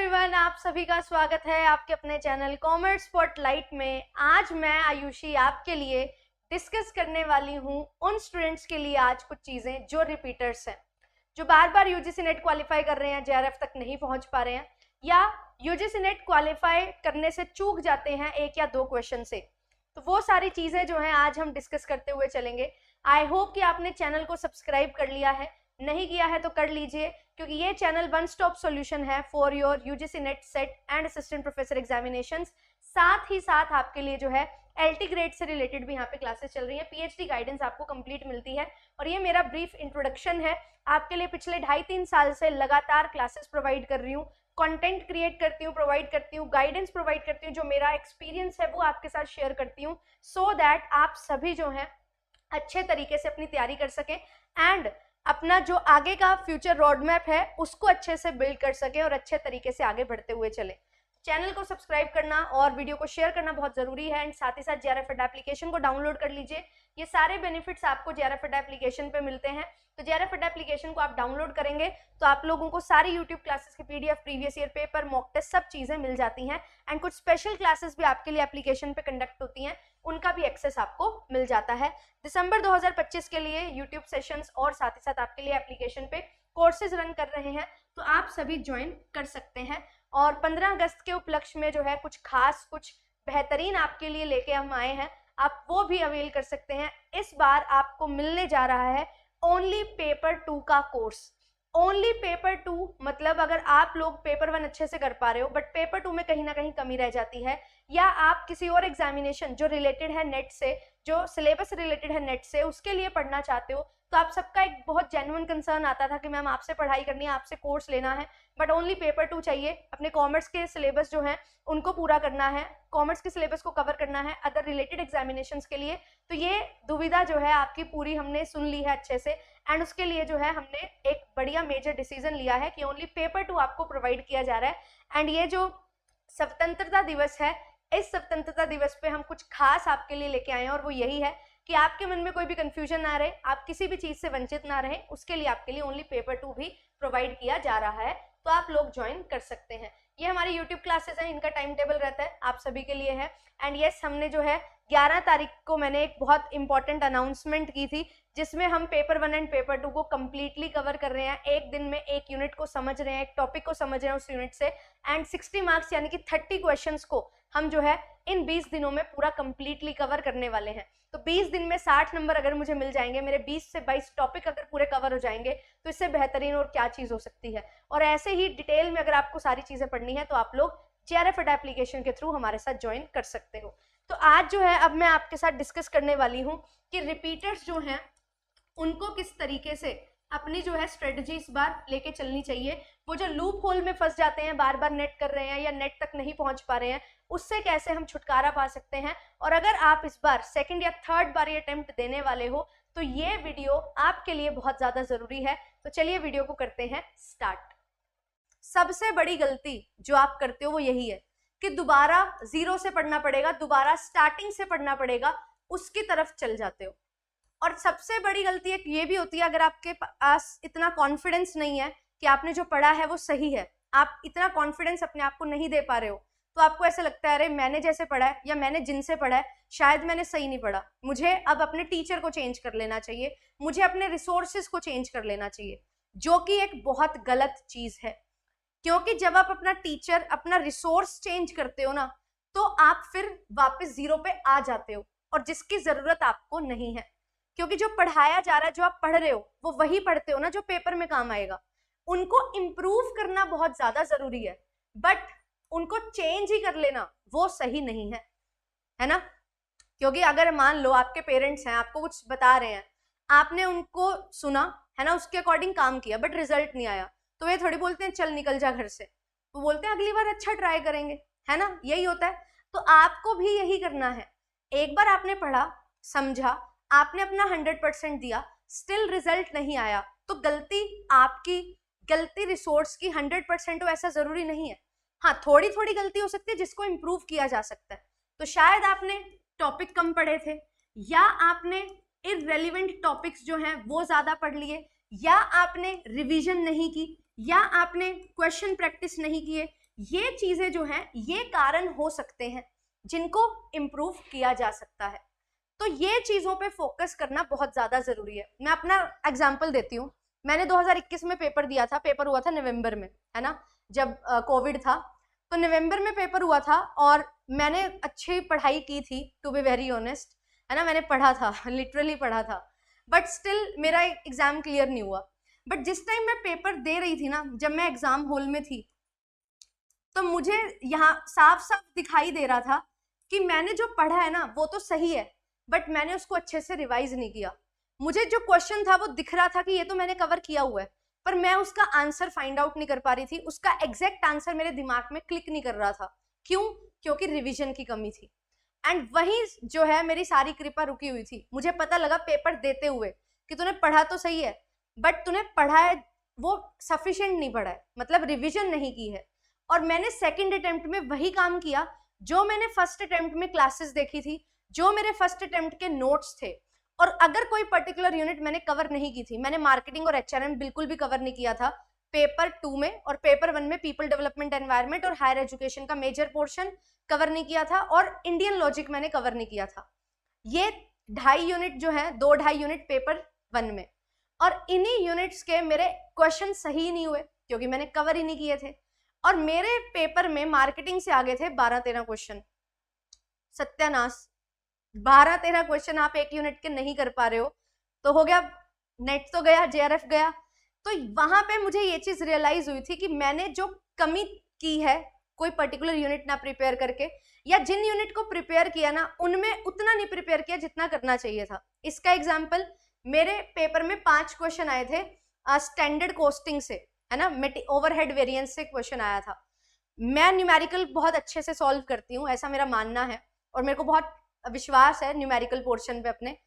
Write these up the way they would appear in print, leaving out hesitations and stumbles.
Everyone, आप सभी का स्वागत है आपके अपने चैनल कॉमर्स स्पॉटलाइट में। आज मैं आयुषी आपके लिए डिस्कस करने वाली हूं उन स्टूडेंट्स के लिए आज कुछ चीज़ें जो रिपीटर्स हैं, जो बार बार यूजीसी नेट क्वालिफाई कर रहे हैं, जेआरएफ तक नहीं पहुंच पा रहे हैं या यूजीसी नेट क्वालिफाई करने से चूक जाते हैं एक या दो क्वेश्चन से। तो वो सारी चीज़ें जो हैं आज हम डिस्कस करते हुए चलेंगे। आई होप कि आपने चैनल को सब्सक्राइब कर लिया है, नहीं किया है तो कर लीजिए, क्योंकि ये चैनल वन स्टॉप सॉल्यूशन है for your UGC net set and assistant professor examinations. साथ ही साथ आपके लिए जो है एलटी ग्रेड से रिलेटेड भी यहाँ पे क्लासेस चल रही हैं, पीएचडी गाइडेंस आपको कंप्लीट मिलती है। और ये मेरा ब्रीफ इंट्रोडक्शन है आपके लिए। पिछले 2.5-3 साल से लगातार क्लासेस प्रोवाइड कर रही हूँ, कंटेंट क्रिएट करती हूँ, प्रोवाइड करती हूँ, गाइडेंस प्रोवाइड करती हूँ, जो मेरा एक्सपीरियंस है वो आपके साथ शेयर करती हूँ, सो दैट आप सभी जो है अच्छे तरीके से अपनी तैयारी कर सकें एंड अपना जो आगे का फ्यूचर रोड मैप है उसको अच्छे से बिल्ड कर सके और अच्छे तरीके से आगे बढ़ते हुए चले। चैनल को सब्सक्राइब करना और वीडियो को शेयर करना बहुत ज़रूरी है एंड साथ ही साथ जेआरएफ एप्लीकेशन को डाउनलोड कर लीजिए। ये सारे बेनिफिट्स आपको जेआरएफ एप्लीकेशन पे मिलते हैं। तो जेआरएफ एप्लीकेशन को आप डाउनलोड करेंगे तो आप लोगों को सारी यूट्यूब क्लासेस की PDF, previous year paper, mock test, सब चीज़ें मिल जाती हैं एंड कुछ स्पेशल क्लासेस भी आपके लिए एप्लीकेशन पे कंडक्ट होती हैं, उनका भी एक्सेस आपको मिल जाता है। दिसंबर 2025 के लिए यूट्यूब सेशंस और साथ ही साथ आपके लिए एप्लीकेशन पे कोर्सेज रन कर रहे हैं, तो आप सभी ज्वाइन कर सकते हैं। और 15 अगस्त के उपलक्ष्य में जो है कुछ खास, कुछ बेहतरीन आपके लिए लेके हम आए हैं, आप वो भी अवेल कर सकते हैं। इस बार आपको मिलने जा रहा है ओनली पेपर 2 का कोर्स। ओनली पेपर 2 मतलब अगर आप लोग पेपर 1 अच्छे से कर पा रहे हो बट पेपर 2 में कहीं ना कहीं कमी रह जाती है, या आप किसी और एग्जामिनेशन जो रिलेटेड है नेट से, जो सिलेबस रिलेटेड है नेट से, उसके लिए पढ़ना चाहते हो, तो आप सबका एक बहुत जेन्युइन कंसर्न आता था कि मैम आपसे पढ़ाई करनी है, आपसे कोर्स लेना है, बट ओनली पेपर 2 चाहिए, अपने कॉमर्स के सिलेबस जो हैं उनको पूरा करना है, कॉमर्स के सिलेबस को कवर करना है अदर रिलेटेड एग्जामिनेशंस के लिए। तो ये दुविधा जो है आपकी पूरी हमने सुन ली है अच्छे से एंड उसके लिए जो है हमने एक बढ़िया मेजर डिसीजन लिया है कि ओनली पेपर 2 आपको प्रोवाइड किया जा रहा है। एंड ये जो स्वतंत्रता दिवस है, इस स्वतंत्रता दिवस पे हम कुछ खास आपके लिए लेके आए हैं और वो यही है कि आपके मन में कोई भी कंफ्यूजन ना रहे, आप किसी भी चीज़ से वंचित ना रहे, उसके लिए आपके लिए ओनली पेपर 2 भी प्रोवाइड किया जा रहा है, तो आप लोग ज्वाइन कर सकते हैं। ये हमारी यूट्यूब क्लासेस हैं, इनका टाइम टेबल रहता है, आप सभी के लिए है। एंड यस, हमने जो है 11 तारीख को मैंने एक बहुत इंपॉर्टेंट अनाउंसमेंट की थी, जिसमें हम पेपर 1 एंड पेपर 2 को कम्प्लीटली कवर कर रहे हैं। एक दिन में एक यूनिट को समझ रहे हैं, एक टॉपिक को समझ रहे हैं उस यूनिट से, एंड 60 मार्क्स यानी कि 30 क्वेश्चंस को हम जो है इन 20 दिनों में पूरा कम्प्लीटली कवर करने वाले हैं। तो 20 दिन में 60 नंबर अगर मुझे मिल जाएंगे, मेरे 20 से 22 टॉपिक अगर पूरे कवर हो जाएंगे, तो इससे बेहतरीन और क्या चीज़ हो सकती है। और ऐसे ही डिटेल में अगर आपको सारी चीज़ें पढ़नी है तो आप लोग जेआरएफ एप्लीकेशन के थ्रू हमारे साथ ज्वाइन कर सकते हो। तो आज जो है अब मैं आपके साथ डिस्कस करने वाली हूँ कि रिपीटर्स जो हैं उनको किस तरीके से अपनी जो है स्ट्रेटजी इस बार लेके चलनी चाहिए। वो जो लूप होल में फंस जाते हैं, बार बार नेट कर रहे हैं या नेट तक नहीं पहुंच पा रहे हैं, उससे कैसे हम छुटकारा पा सकते हैं। और अगर आप इस बार सेकंड या थर्ड बार ये अटेम्प्ट देने वाले हो तो ये वीडियो आपके लिए बहुत ज़्यादा ज़रूरी है। तो चलिए वीडियो को करते हैं स्टार्ट। सबसे बड़ी गलती जो आप करते हो वो यही है कि दोबारा जीरो से पढ़ना पड़ेगा, दोबारा स्टार्टिंग से पढ़ना पड़ेगा, उसकी तरफ चल जाते हो। और सबसे बड़ी गलती एक ये भी होती है, अगर आपके पास इतना कॉन्फिडेंस नहीं है कि आपने जो पढ़ा है वो सही है, आप इतना कॉन्फिडेंस अपने आप को नहीं दे पा रहे हो, तो आपको ऐसा लगता है अरे मैंने जैसे पढ़ा है या मैंने जिनसे पढ़ा है शायद मैंने सही नहीं पढ़ा, मुझे अब अपने टीचर को चेंज कर लेना चाहिए, मुझे अपने रिसोर्सेज को चेंज कर लेना चाहिए, जो कि एक बहुत गलत चीज़ है। क्योंकि जब आप अपना टीचर, अपना रिसोर्स चेंज करते हो ना, तो आप फिर वापस जीरो पे आ जाते हो, और जिसकी ज़रूरत आपको नहीं है। क्योंकि जो पढ़ाया जा रहा है, जो आप पढ़ रहे हो, वो वही पढ़ते हो ना जो पेपर में काम आएगा। उनको इम्प्रूव करना बहुत ज़्यादा ज़रूरी है, बट उनको चेंज ही कर लेना वो सही नहीं है ना। क्योंकि अगर मान लो आपके पेरेंट्स हैं, आपको कुछ बता रहे हैं, आपने उनको सुना है ना, उसके अकॉर्डिंग काम किया, बट रिजल्ट नहीं आया, तो वे थोड़ी बोलते हैं चल निकल जा घर से, तो बोलते हैं अगली बार अच्छा ट्राई करेंगे, है ना, यही होता है। तो आपको भी यही करना है। एक बार आपने पढ़ा, समझा, आपने अपना 100% दिया, स्टिल रिजल्ट नहीं आया, तो गलती आपकी, गलती रिसोर्स की 100% हो ऐसा जरूरी नहीं है। हाँ, थोड़ी थोड़ी गलती हो सकती है जिसको इम्प्रूव किया जा सकता है। तो शायद आपने टॉपिक कम पढ़े थे, या आपने इररेलेवेंट टॉपिक्स जो हैं वो ज़्यादा पढ़ लिए, या आपने रिवीजन नहीं की, या आपने क्वेश्चन प्रैक्टिस नहीं किए, ये चीजें जो हैं ये कारण हो सकते हैं जिनको इम्प्रूव किया जा सकता है। तो ये चीजों पे फोकस करना बहुत ज्यादा जरूरी है। मैं अपना एग्जांपल देती हूँ। मैंने 2021 में पेपर दिया था, पेपर हुआ था नवंबर में, है ना, जब कोविड था। तो नवंबर में पेपर हुआ था और मैंने अच्छी पढ़ाई की थी, टू बी वेरी ऑनेस्ट, है ना, मैंने पढ़ा था, लिटरली पढ़ा था, बट स्टिल मेरा एग्जाम क्लियर नहीं हुआ। बट जिस टाइम मैं पेपर दे रही थी ना, जब मैं एग्जाम हॉल में थी, तो मुझे यहाँ साफ साफ दिखाई दे रहा था कि मैंने जो पढ़ा है ना वो तो सही है, बट मैंने उसको अच्छे से रिवाइज नहीं किया। मुझे जो क्वेश्चन था वो दिख रहा था कि ये तो मैंने कवर किया हुआ है, पर मैं उसका आंसर फाइंड आउट नहीं कर पा रही थी, उसका एग्जैक्ट आंसर मेरे दिमाग में क्लिक नहीं कर रहा था। क्यों? क्योंकि रिविजन की कमी थी। एंड वही जो है मेरी सारी कृपा रुकी हुई थी। मुझे पता लगा पेपर देते हुए कि तूने पढ़ा तो सही है, बट तूने पढ़ा है वो सफिशिएंट नहीं पढ़ा है, मतलब रिविजन नहीं की है। और मैंने सेकंड अटेम्प्ट में वही काम किया जो मैंने फर्स्ट अटेम्प्ट में क्लासेस देखी थी, जो मेरे फर्स्ट अटेम्प्ट के नोट्स थे। और अगर कोई पर्टिकुलर यूनिट मैंने कवर नहीं की थी, मैंने मार्केटिंग और एचआरएम बिल्कुल भी कवर नहीं किया था पेपर 2 में, और पेपर 1 में पीपल डेवलपमेंट एनवायरनमेंट और हायर एजुकेशन का मेजर पोर्शन कवर नहीं किया था, और इंडियन लॉजिक मैंने कवर नहीं किया था। ये 2.5 यूनिट जो है, 2-2.5 यूनिट पेपर 1 में, और इन्हीं यूनिट्स के मेरे क्वेश्चन सही नहीं हुए क्योंकि मैंने कवर ही नहीं किए थे। और मेरे पेपर में मार्केटिंग से आगे थे 12-13 क्वेश्चन। सत्यानाश, 12-13 क्वेश्चन आप एक यूनिट के नहीं कर पा रहे हो, तो हो गया, नेट तो गया, जेआरएफ गया। तो वहां पे मुझे ये चीज रियलाइज हुई थी कि मैंने जो कमी की है कोई पर्टिकुलर यूनिट ना प्रिपेयर करके, या जिन यूनिट को प्रिपेयर किया ना उनमें उतना नहीं प्रिपेयर किया जितना करना चाहिए था। इसका एग्जाम्पल, मेरे पेपर में 5 क्वेश्चन आए थे स्टैंडर्ड कॉस्टिंग से, है ना, ओवरहेड वेरिएंस से क्वेश्चन आया था। मैं न्यूमेरिकल बहुत अच्छे से सॉल्व करती हूँ, ऐसा मेरा मानना है, और मेरे को बहुत विश्वास है न्यूमेरिकल पोर्शन पे अपने।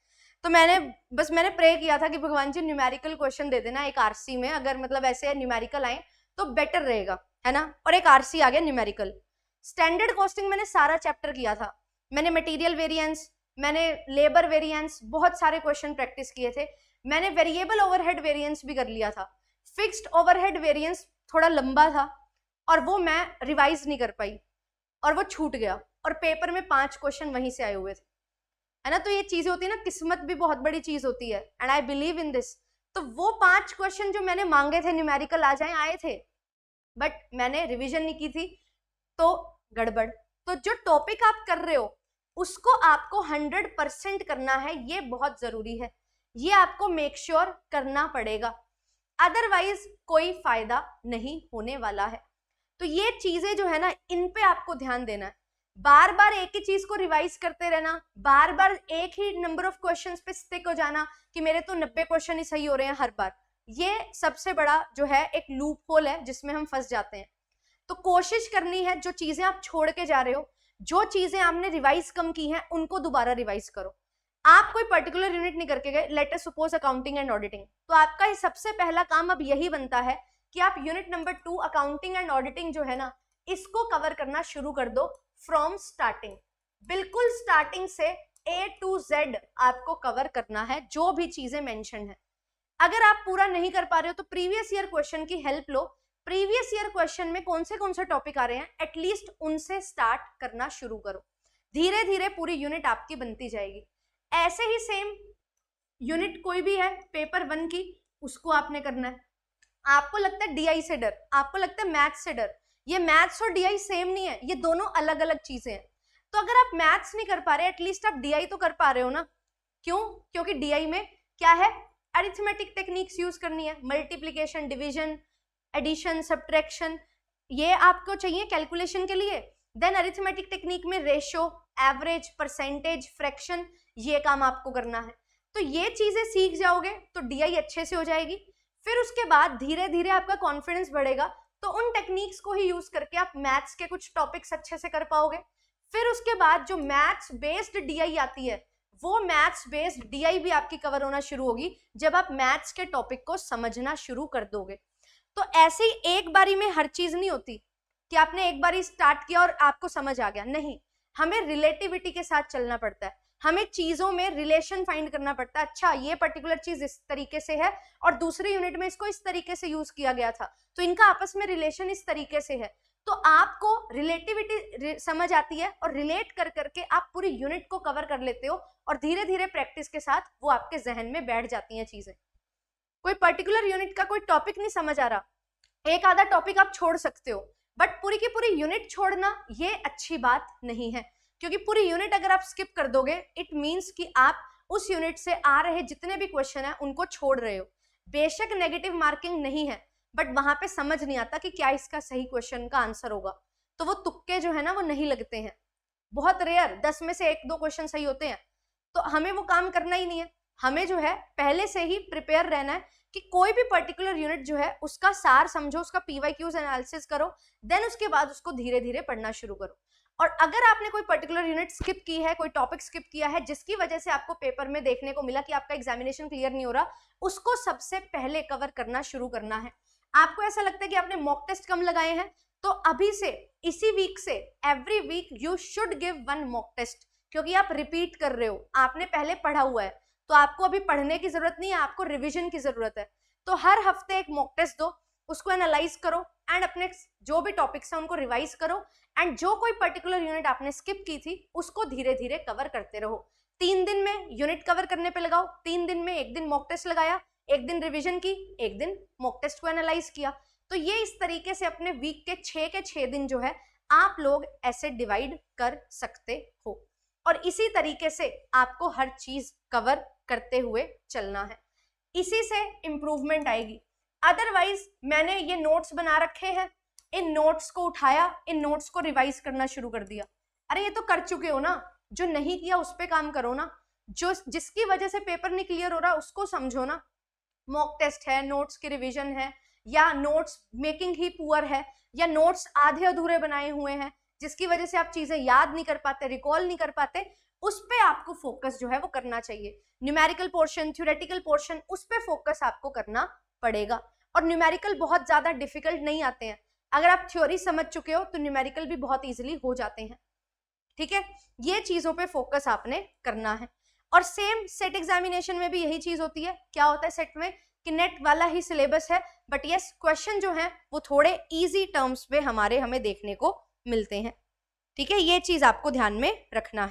तो मैंने प्रे किया था कि भगवान जी न्यूमेरिकल क्वेश्चन दे देना एक आरसी में, अगर मतलब ऐसे न्यूमेरिकल आए तो बेटर रहेगा, है ना, और एक आरसी आ गया न्यूमेरिकल। स्टैंडर्ड कॉस्टिंग मैंने सारा चैप्टर किया था, मैंने मटेरियल वेरिएंस, मैंने लेबर वेरिएंस, बहुत सारे क्वेश्चन प्रैक्टिस किए थे। मैंने वेरिएबल ओवरहेड वेरिएंस भी कर लिया था। फिक्स्ड ओवरहेड वेरिएंस थोड़ा लंबा था और वो मैं रिवाइज नहीं कर पाई और वो छूट गया, और पेपर में 5 क्वेश्चन वहीं से आए हुए थे, है ना। तो ये चीजें होती है ना, किस्मत भी बहुत बड़ी चीज होती है, and I believe in this. तो वो 5 क्वेश्चन जो मैंने मांगे थे न्यूमेरिकल आ जाए, आए थे, बट मैंने रिवीजन नहीं की थी, तो गड़बड़। तो जो टॉपिक आप कर रहे हो उसको आपको 100% करना है, ये बहुत जरूरी है, ये आपको मेक श्योर करना पड़ेगा, अदरवाइज कोई फायदा नहीं होने वाला है। तो ये चीजें जो है ना, इन पे आपको ध्यान देना है। बार बार एक ही चीज को रिवाइज करते रहना, बार बार एक ही नंबर ऑफ क्वेश्चंस पे स्टिक हो जाना कि मेरे तो 90 क्वेश्चन ही सही हो रहे हैं हर बार, ये सबसे बड़ा जो है एक लूप होल है जिसमें हम फंस जाते हैं। तो कोशिश करनी है, जो चीजें आप छोड़ के जा रहे हो, जो चीजें आपने रिवाइज कम की हैं, उनको दोबारा रिवाइज करो। आप कोई पर्टिकुलर यूनिट नहीं करके गए, let us suppose accounting and auditing, तो आपका ही सबसे पहला काम अब यही बनता है कि आप unit number 2 accounting and auditing जो है ना, इसको कवर करना शुरू कर दो फ्रॉम स्टार्टिंग। बिल्कुल स्टार्टिंग से A to Z आपको कवर करना है, जो भी चीजें मेंशन है। अगर आप पूरा नहीं कर पा रहे हो तो प्रीवियस ईयर क्वेश्चन की हेल्प लो। प्रीवियस ईयर क्वेश्चन में कौन से टॉपिक आ रहे हैं, एटलीस्ट उनसे स्टार्ट करना शुरू करो। धीरे धीरे पूरी यूनिट आपकी बनती जाएगी। ऐसे ही सेम यूनिट कोई भी है पेपर 1 की, उसको आपने करना है। आपको लगता है डीआई से डर, आपको लगता है मैथ्स से डर, ये मैथ्स और डीआई सेम नहीं है, ये दोनों अलग अलग चीजें हैं। तो अगर आप मैथ्स नहीं कर पा रहे, एटलीस्ट आप डीआई तो कर पा रहे हो ना। क्यों? क्योंकि डीआई में क्या है, अरिथमेटिक टेक्निक्स यूज करनी है, मल्टीप्लीकेशन, डिवीजन, एडिशन, सब्ट्रैक्शन, ये आपको चाहिए कैलकुलेशन के लिए। देन अरिथमेटिक टेक्निक में रेशो, एवरेज, परसेंटेज, फ्रैक्शन, ये काम आपको करना है। तो ये चीजें सीख जाओगे तो डीआई अच्छे से हो जाएगी। फिर उसके बाद धीरे धीरे आपका कॉन्फिडेंस बढ़ेगा, तो उन टेक्निक्स को ही यूज करके आप मैथ्स के कुछ टॉपिक्स अच्छे से कर पाओगे। फिर उसके बाद जो मैथ्स बेस्ड डीआई आती है, वो मैथ्स बेस्ड डीआई भी आपकी कवर होना शुरू होगी जब आप मैथ्स के टॉपिक को समझना शुरू कर दोगे। तो ऐसे ही एक बारी में हर चीज नहीं होती कि आपने एक बारी स्टार्ट किया और आपको समझ आ गया, नहीं, हमें रिलेटिविटी के साथ चलना पड़ता है, हमें चीजों में रिलेशन फाइंड करना पड़ता है। अच्छा, ये पर्टिकुलर चीज इस तरीके से है और दूसरे यूनिट में इसको इस तरीके से यूज किया गया था, तो इनका आपस में रिलेशन इस तरीके से है। तो आपको रिलेटिविटी समझ आती है और रिलेट कर करके आप पूरी यूनिट को कवर कर लेते हो और धीरे धीरे प्रैक्टिस के साथ वो आपके जहन में बैठ जाती हैं चीजें। कोई पर्टिकुलर यूनिट का कोई टॉपिक नहीं समझ आ रहा, एक आधा टॉपिक आप छोड़ सकते हो, बट पूरी की पूरी यूनिट छोड़ना ये अच्छी बात नहीं है, क्योंकि पूरी यूनिट अगर आप स्किप कर दोगे इट मींस कि आप उस यूनिट से आ रहे जितने भी क्वेश्चन है उनको छोड़ रहे हो। बेशक नेगेटिव मार्किंग नहीं है, बट वहां पे समझ नहीं आता कि क्या इसका सही क्वेश्चन का आंसर होगा, तो वो तुक्के जो है ना वो नहीं लगते हैं, बहुत रेयर 10 में से 1-2 क्वेश्चन सही होते हैं। तो हमें वो काम करना ही नहीं है, हमें जो है पहले से ही प्रिपेयर रहना है कि कोई भी पर्टिकुलर यूनिट जो है उसका सार समझो, उसका पीवाईक्यूज एनालिसिस करो, देन उसके बाद उसको धीरे धीरे पढ़ना शुरू करो। और अगर आपने कोई पर्टिकुलर यूनिट स्किप की है, कोई टॉपिक स्किप किया है जिसकी वजह से आपको पेपर में देखने को मिला कि आपका एग्जामिनेशन क्लियर नहीं हो रहा, उसको सबसे पहले कवर करना शुरू करना है। आपको ऐसा लगता है कि आपने मॉक टेस्ट कम लगाए हैं, तो अभी से इसी वीक से every week you should give 1 mock test, क्योंकि आप रिपीट कर रहे हो, आपने पहले पढ़ा हुआ है, तो आपको अभी पढ़ने की जरूरत नहीं है, आपको रिवीजन की जरूरत है। तो हर हफ्ते एक मॉक टेस्ट दो, उसको एनालाइज करो एंड अपने जो भी टॉपिक्स हैं उनको रिवाइज करो, एंड जो कोई पर्टिकुलर यूनिट आपने स्किप की थी उसको धीरे धीरे कवर करते रहो। 3 दिन में यूनिट कवर करने पे लगाओ, 3 दिन में 1 दिन मॉक टेस्ट लगाया, 1 दिन रिवीजन की, 1 दिन मॉक टेस्ट को एनालाइज किया। तो ये इस तरीके से अपने वीक के 6 दिन जो है आप लोग ऐसे डिवाइड कर सकते हो, और इसी तरीके से आपको हर चीज कवर करते हुए चलना है, इसी से इंप्रूवमेंट आएगी। अदरवाइज मैंने ये नोट्स बना रखे हैं, इन नोट्स को उठाया, इन नोट्स को रिवाइज करना शुरू कर दिया, अरे ये तो कर चुके हो ना, जो नहीं किया उस पे काम करो ना, जो जिसकी वजह से पेपर नहीं क्लियर हो रहा उसको समझो ना। मॉक टेस्ट है, नोट्स की रिवीजन है, या नोट्स मेकिंग ही पुअर है, या नोट्स आधे अधूरे बनाए हुए हैं जिसकी वजह से आप चीजें याद नहीं कर पाते, रिकॉल नहीं कर पाते, उस पे आपको फोकस जो है वो करना चाहिए। न्यूमेरिकल पोर्शन, थ्योरेटिकल पोर्शन, उस पे फोकस आपको करना पड़ेगा। और न्यूमेरिकल बहुत ज्यादा डिफिकल्ट नहीं आते हैं, अगर आप थ्योरी समझ चुके हो तो न्यूमेरिकल भी बहुत इजीली हो जाते हैं, ठीक है। ये चीजों पे फोकस आपने करना है। और सेम सेट एग्जामिनेशन में भी यही चीज होती है। क्या होता है सेट में कि नेट वाला ही सिलेबस है, बट यस क्वेश्चन जो है वो थोड़े इजी टर्म्स पे हमें देखने को मिलते हैं, ठीक है। ये चीज आपको ध्यान में रखना है।